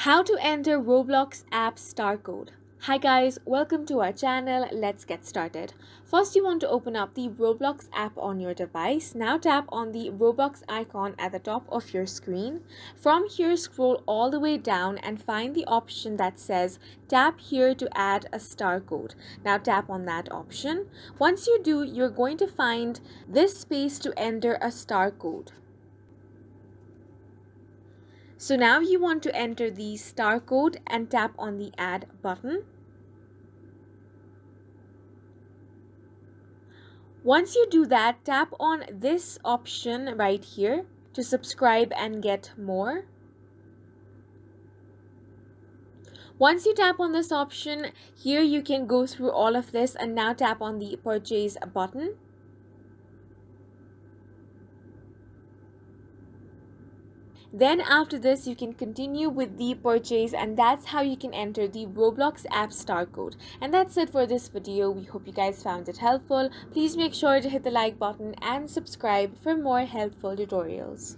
How to enter Roblox App Star code. Hi guys, welcome to our channel. Let's get started. First, you want to open up the Roblox app on your device. Now tap on the Roblox icon at the top of your screen. From here, scroll all the way down and find the option that says tap here to add a star code. Now tap on that option. Once you do, you're going to find this space to enter a star code. So now you want to enter the star code and tap on the add button. Once you do that, tap on this option right here to subscribe and get more. Once you tap on this option, here you can go through all of this and now tap on the purchase button. Then after this, you can continue with the purchase, and that's how you can enter the Roblox App Star code. And that's it for this video. We hope you guys found it helpful. Please make sure to hit the like button and subscribe for more helpful tutorials.